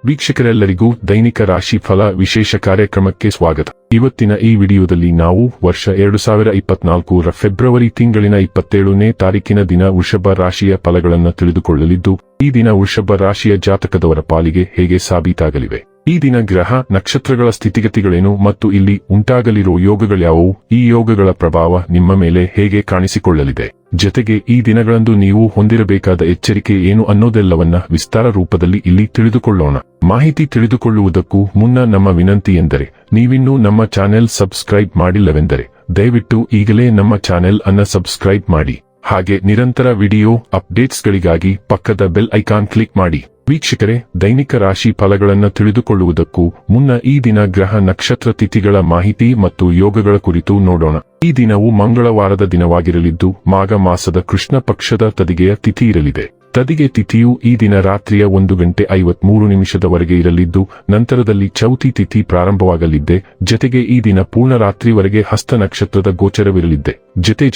ವೀಕ್ಷಕರೆಲ್ಲರಿಗೂ ದೈನಿಕ ರಾಶಿ ಫಲ ವಿಶೇಷ ಕಾರ್ಯಕ್ರಮಕ್ಕೆ ಸ್ವಾಗತ. ಇವತ್ತಿನ ಈ ವಿಡಿಯೋದಲ್ಲಿ ನಾವು ವರ್ಷ 2024ರ ಫೆಬ್ರವರಿ ತಿಂಗಳಿನ 27ನೇ ತಾರೀಕಿನ ದಿನ ವೃಷಭ ರಾಶಿಯ ಫಲಗಳನ್ನು ತಿಳಿದುಕೊಳ್ಳಲಿದ್ದು, ಈ ದಿನ ವೃಷಭ ರಾಶಿಯ ಜಾತಕದವರ ಪಾಲಿಗೆ ಹೇಗೆ ಸಾಬೀತಾಗಲಿವೆ, ಈ ದಿನ ಗ್ರಹ ನಕ್ಷತ್ರಗಳ ಸ್ಥಿತಿಗತಿಗಳೇನು ಮತ್ತು ಇಲ್ಲಿ ಉಂಟಾಗಲಿರುವ ಯೋಗಗಳ್ಯಾವುವು, ಈ ಯೋಗಗಳ ಪ್ರಭಾವ ನಿಮ್ಮ ಮೇಲೆ ಹೇಗೆ ಕಾಣಿಸಿಕೊಳ್ಳಲಿದೆ, ಜೊತೆಗೆ ಈ ದಿನಗಳಂದು ನೀವು ಹೊಂದಿರಬೇಕಾದ ಎಚ್ಚರಿಕೆ ಏನು ಅನ್ನೋದೆಲ್ಲವನ್ನ ವಿಸ್ತಾರ ರೂಪದಲ್ಲಿ ಇಲ್ಲಿ ತಿಳಿದುಕೊಳ್ಳೋಣ. ಮಾಹಿತಿ ತಿಳಿದುಕೊಳ್ಳುವುದಕ್ಕೂ ಮುನ್ನ ನಮ್ಮ ವಿನಂತಿ ಎಂದರೆ, ನೀವಿನ್ನೂ ನಮ್ಮ ಚಾನೆಲ್ ಸಬ್ಸ್ಕ್ರೈಬ್ ಮಾಡಿಲ್ಲವೆಂದರೆ ದಯವಿಟ್ಟು ಈಗಲೇ ನಮ್ಮ ಚಾನೆಲ್ ಅನ್ನು ಸಬ್ಸ್ಕ್ರೈಬ್ ಮಾಡಿ. ಹಾಗೆ ನಿರಂತರ ವಿಡಿಯೋ ಅಪ್ಡೇಟ್ಸ್ಗಳಿಗಾಗಿ ಪಕ್ಕದ ಬೆಲ್ ಐಕಾನ್ ಕ್ಲಿಕ್ ಮಾಡಿ. ವೀಕ್ಷಕರೇ, ದೈನಿಕ ರಾಶಿ ಫಲಗಳನ್ನು ತಿಳಿದುಕೊಳ್ಳುವುದಕ್ಕೂ ಮುನ್ನ ಈ ದಿನ ಗ್ರಹ ನಕ್ಷತ್ರ ತಿಥಿಗಳ ಮಾಹಿತಿ ಮತ್ತು ಯೋಗಗಳ ಕುರಿತು ನೋಡೋಣ. ಈ ದಿನವು ಮಂಗಳವಾರದ ದಿನವಾಗಿರಲಿದ್ದು, ಮಾಘ ಮಾಸದ ಕೃಷ್ಣ ಪಕ್ಷದ ತದಿಗೆಯ ತಿಥಿ ಇರಲಿದೆ. ತದಿಗೆ ತಿಥಿಯು ಈ ದಿನ ರಾತ್ರಿಯ 1:53 ಇರಲಿದ್ದು, ನಂತರದಲ್ಲಿ ಚೌತಿ ತಿಥಿ ಪ್ರಾರಂಭವಾಗಲಿದ್ದೆ. ಜೊತೆಗೆ ಈ ದಿನ ಪೂರ್ಣ ರಾತ್ರಿವರೆಗೆ ಹಸ್ತ ನಕ್ಷತ್ರದ ಗೋಚರವಿರಲಿದ್ದೆ.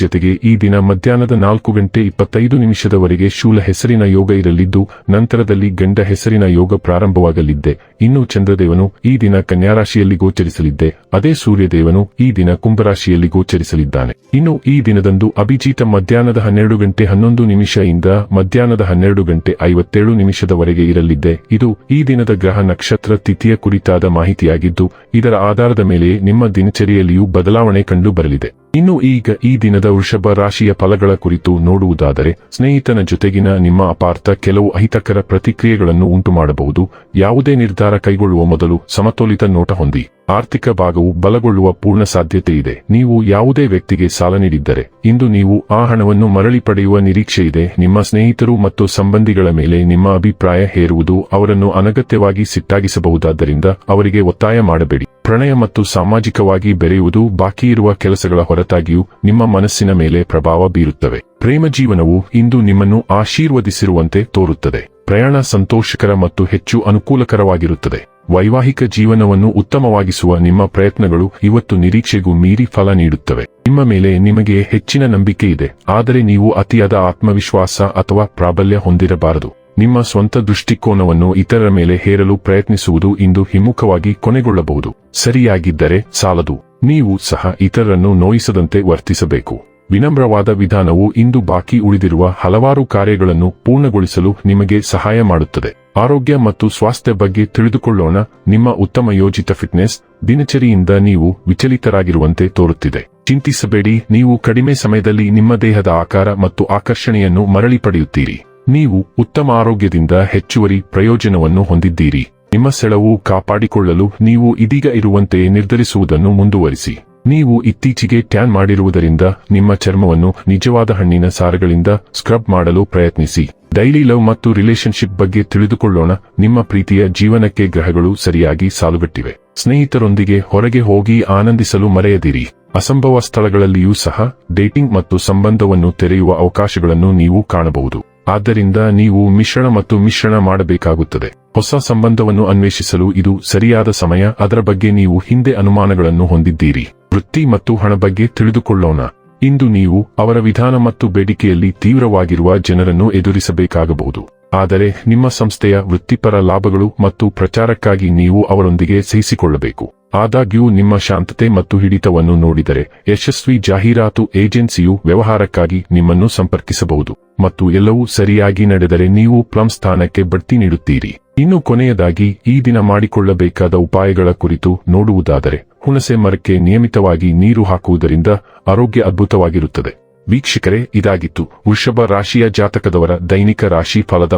ಜೊತೆಗೆ ಈ ದಿನ ಮಧ್ಯಾಹ್ನದ 4:25 ಶೂಲ ಹೆಸರಿನ ಯೋಗ ಇರಲಿದ್ದು, ನಂತರದಲ್ಲಿ ಗಂಡ ಹೆಸರಿನ ಯೋಗ ಪ್ರಾರಂಭವಾಗಲಿದ್ದೆ. ಇನ್ನು ಚಂದ್ರದೇವನು ಈ ದಿನ ಕನ್ಯಾರಾಶಿಯಲ್ಲಿ ಗೋಚರಿಸಲಿದ್ದೆ. ಅದೇ ಸೂರ್ಯದೇವನು ಈ ದಿನ ಕುಂಭರಾಶಿಯಲ್ಲಿ ಗೋಚರಿಸಲಿದ್ದಾನೆ. ಇನ್ನು ಈ ದಿನದಂದು ಅಭಿಜಿತ ಮಧ್ಯಾಹ್ನದ 12:11 ಇಂದ ಮಧ್ಯಾಹ್ನದ 12:57 ಇರಲಿದ್ದೆ. ಇದು ಈ ದಿನದ ಗ್ರಹ ನಕ್ಷತ್ರ ತಿಥಿಯ ಕುರಿತಾದ ಮಾಹಿತಿಯಾಗಿದ್ದು, ಇದರ ಆಧಾರದ ಮೇಲೆ ನಿಮ್ಮ ದಿನಚರಿಯಲ್ಲಿಯೂ ಬದಲಾವಣೆ ಕಂಡು ಬರಲಿದೆ. ಇನ್ನು ಈಗ ಈ ದಿನದ ವೃಷಭ ರಾಶಿಯ ಫಲಗಳ ಕುರಿತು ನೋಡುವುದಾದರೆ, ಸ್ನೇಹಿತನ ಜೊತೆಗಿನ ನಿಮ್ಮ ಅಪಾರ್ಥ ಕೆಲವು ಅಹಿತಕರ ಪ್ರತಿಕ್ರಿಯೆಗಳನ್ನು ಉಂಟುಮಾಡಬಹುದು. ಯಾವುದೇ ನಿರ್ಧಾರ ಕೈಗೊಳ್ಳುವ ಮೊದಲು ಸಮತೋಲಿತ ನೋಟ ಹೊಂದಿ. ಆರ್ಥಿಕ ಭಾಗವು ಬಲಗೊಳ್ಳುವ ಪೂರ್ಣ ಸಾಧ್ಯತೆ ಇದೆ. ನೀವು ಯಾವುದೇ ವ್ಯಕ್ತಿಗೆ ಸಾಲ ನೀಡಿದ್ದರೆ ಇಂದು ನೀವು ಆ ಹಣವನ್ನು ಮರಳಿ ಪಡೆಯುವ ನಿರೀಕ್ಷೆ ಇದೆ. ನಿಮ್ಮ ಸ್ನೇಹಿತರು ಮತ್ತು ಸಂಬಂಧಿಗಳ ಮೇಲೆ ನಿಮ್ಮ ಅಭಿಪ್ರಾಯ ಹೇರುವುದು ಅವರನ್ನು ಅನಗತ್ಯವಾಗಿ ಸಿಟ್ಟಾಗಿಸಬಹುದಾದ್ದರಿಂದ ಅವರಿಗೆ ಒತ್ತಾಯ ಮಾಡಬೇಡಿ. ಪ್ರಣಯ ಮತ್ತು ಸಾಮಾಜಿಕವಾಗಿ ಬೆರೆಯುವುದು ಬಾಕಿ ಇರುವ ಕೆಲಸಗಳ ಹೊರತಾಗಿಯೂ ನಿಮ್ಮ ಮನಸ್ಸಿನ ಮೇಲೆ ಪ್ರಭಾವ ಬೀರುತ್ತವೆ. ಪ್ರೇಮ ಜೀವನವು ಇಂದು ನಿಮ್ಮನ್ನು ಆಶೀರ್ವದಿಸಿರುವಂತೆ ತೋರುತ್ತದೆ. ಪ್ರಯಾಣ ಸಂತೋಷಕರ ಮತ್ತು ಹೆಚ್ಚು ಅನುಕೂಲಕರವಾಗಿರುತ್ತದೆ. ವೈವಾಹಿಕ ಜೀವನವನ್ನು ಉತ್ತಮವಾಗಿಸುವ ನಿಮ್ಮ ಪ್ರಯತ್ನಗಳು ಇವತ್ತು ನಿರೀಕ್ಷೆಗೂ ಮೀರಿ ಫಲ ನೀಡುತ್ತವೆ. ನಿಮ್ಮ ಮೇಲೆ ನಿಮಗೆ ಹೆಚ್ಚಿನ ನಂಬಿಕೆ ಇದೆ, ಆದರೆ ನೀವು ಅತಿಯಾದ ಆತ್ಮವಿಶ್ವಾಸ ಅಥವಾ ಪ್ರಾಬಲ್ಯ ಹೊಂದಿರಬಾರದು. ನಿಮ್ಮ ಸ್ವಂತ ದೃಷ್ಟಿಕೋನವನ್ನು ಇತರರ ಮೇಲೆ ಹೇರಲು ಪ್ರಯತ್ನಿಸುವುದು ಇಂದು ಹಿಮ್ಮುಖವಾಗಿ ಕೊನೆಗೊಳ್ಳಬಹುದು. ಸರಿಯಾಗಿದ್ದರೆ ಸಾಲದು, ನೀವು ಸಹ ಇತರರನ್ನು ನೋಯಿಸದಂತೆ ವರ್ತಿಸಬೇಕು. ವಿನಮ್ರವಾದ ವಿಧಾನವು ಇಂದು ಬಾಕಿ ಉಳಿದಿರುವ ಹಲವಾರು ಕಾರ್ಯಗಳನ್ನು ಪೂರ್ಣಗೊಳಿಸಲು ನಿಮಗೆ ಸಹಾಯ ಮಾಡುತ್ತದೆ. ಆರೋಗ್ಯ ಮತ್ತು ಸ್ವಾಸ್ಥ್ಯ ಬಗ್ಗೆ ತಿಳಿದುಕೊಳ್ಳೋಣ. ನಿಮ್ಮ ಉತ್ತಮ ಯೋಜಿತ ಫಿಟ್ನೆಸ್ ದಿನಚರಿಯಿಂದ ನೀವು ವಿಚಲಿತರಾಗಿರುವಂತೆ ತೋರುತ್ತಿದೆ. ಚಿಂತಿಸಬೇಡಿ, ನೀವು ಕಡಿಮೆ ಸಮಯದಲ್ಲಿ ನಿಮ್ಮ ದೇಹದ ಆಕಾರ ಮತ್ತು ಆಕರ್ಷಣೆಯನ್ನು ಮರಳಿ ಪಡೆಯುತ್ತೀರಿ. ನೀವು ಉತ್ತಮ ಆರೋಗ್ಯದಿಂದ ಹೆಚ್ಚುವರಿ ಪ್ರಯೋಜನವನ್ನು ಹೊಂದಿದ್ದೀರಿ. ನಿಮ್ಮ ಸೆಳವು ಕಾಪಾಡಿಕೊಳ್ಳಲು ನೀವು ಇದೀಗ ಇರುವಂತೆಯೇ ನಿರ್ಧರಿಸುವುದನ್ನು ಮುಂದುವರಿಸಿ. ನೀವು ಇತ್ತೀಚೆಗೆ ಟ್ಯಾನ್ ಮಾಡಿರುವುದರಿಂದ ನಿಮ್ಮ ಚರ್ಮವನ್ನು ನಿಜವಾದ ಹಣ್ಣಿನ ಸಾರಗಳಿಂದ ಸ್ಕ್ರಬ್ ಮಾಡಲು ಪ್ರಯತ್ನಿಸಿ. ಡೈಲಿ ಲವ್ ಮತ್ತು ರಿಲೇಶನ್ಶಿಪ್ ಬಗ್ಗೆ ತಿಳಿದುಕೊಳ್ಳೋಣ. ನಿಮ್ಮ ಪ್ರೀತಿಯ ಜೀವನಕ್ಕೆ ಗ್ರಹಗಳು ಸರಿಯಾಗಿ ಸಾಲುಗಟ್ಟಿವೆ. ಸ್ನೇಹಿತರೊಂದಿಗೆ ಹೊರಗೆ ಹೋಗಿ ಆನಂದಿಸಲು ಮರೆಯದಿರಿ. ಅಸಂಭವ ಸ್ಥಳಗಳಲ್ಲಿಯೂ ಸಹ ಡೇಟಿಂಗ್ ಮತ್ತು ಸಂಬಂಧವನ್ನು ತೆರೆಯುವ ಅವಕಾಶಗಳನ್ನು ನೀವು ಕಾಣಬಹುದು. ಆದ್ದರಿಂದ ನೀವು ಮಿಶ್ರಣ ಮಾಡಬೇಕಾಗುತ್ತದೆ. ಹೊಸ ಸಂಬಂಧವನ್ನು ಅನ್ವೇಷಿಸಲು ಇದು ಸರಿಯಾದ ಸಮಯ. ಅದರ ಬಗ್ಗೆ ನೀವು ಹಿಂದೆ ಅನುಮಾನಗಳನ್ನು ಹೊಂದಿದ್ದೀರಿ. ವೃತ್ತಿ ಮತ್ತು ಹಣ ಬಗ್ಗೆ ತಿಳಿದುಕೊಳ್ಳೋಣ. ಇಂದು ನೀವು ಅವರ ವಿಧಾನ ಮತ್ತು ಬೇಡಿಕೆಯಲ್ಲಿ ತೀವ್ರವಾಗಿರುವ ಜನರನ್ನು ಎದುರಿಸಬೇಕಾಗಬಹುದು. ಆದರೆ ನಿಮ್ಮ ಸಂಸ್ಥೆಯ ವೃತ್ತಿಪರ ಲಾಭಗಳು ಮತ್ತು ಪ್ರಚಾರಕ್ಕಾಗಿ ನೀವು ಅವರೊಂದಿಗೆ ಸಹಿಸಿಕೊಳ್ಳಬೇಕು. ಆದಾಗ್ಯೂ ನಿಮ್ಮ ಶಾಂತತೆ ಮತ್ತು ಹಿಡಿತವನ್ನು ನೋಡಿದರೆ ಯಶಸ್ವಿ ಜಾಹೀರಾತು ಏಜೆನ್ಸಿಯು ವ್ಯವಹಾರಕ್ಕಾಗಿ ನಿಮ್ಮನ್ನು ಸಂಪರ್ಕಿಸಬಹುದು ಮತ್ತು ಎಲ್ಲವೂ ಸರಿಯಾಗಿ ನಡೆದರೆ ನೀವು ಪ್ಲಮ್ ಸ್ಥಾನಕ್ಕೆ ಬಡ್ತಿ ನೀಡುತ್ತೀರಿ. ಇನ್ನು ಕೊನೆಯದಾಗಿ ಈ ದಿನ ಮಾಡಿಕೊಳ್ಳಬೇಕಾದ ಉಪಾಯಗಳ ಕುರಿತು ನೋಡುವುದಾದರೆ, ಹುಣಸೆ ಮರಕ್ಕೆ ನಿಯಮಿತವಾಗಿ ನೀರು ಹಾಕುವುದರಿಂದ ಆರೋಗ್ಯ ಅದ್ಭುತವಾಗಿರುತ್ತದೆ. ವೀಕ್ಷಕರೇ, ಇದಾಗಿತ್ತು ವೃಷಭ ರಾಶಿಯ ಜಾತಕದವರ ದೈನಿಕ ರಾಶಿ ಫಲದ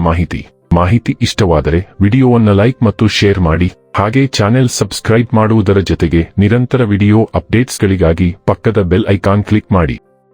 ಮಾಹಿತಿ ಇಷ್ಟವಾದರೆ ವಿಡಿಯೋವನ್ನು ಲೈಕ್ ಮತ್ತು ಶೇರ್ ಮಾಡಿ. ಹಾಗೆ ಚಾನೆಲ್ ಸಬ್ಸ್ಕ್ರೈಬ್ ಮಾಡುವುದರ ಜೊತೆಗೆ ನಿರಂತರ ವಿಡಿಯೋ ಅಪ್ಡೇಟ್ಸ್ಗಳಿಗಾಗಿ ಪಕ್ಕದ ಬೆಲ್ ಐಕಾನ್ ಕ್ಲಿಕ್ ಮಾಡಿ.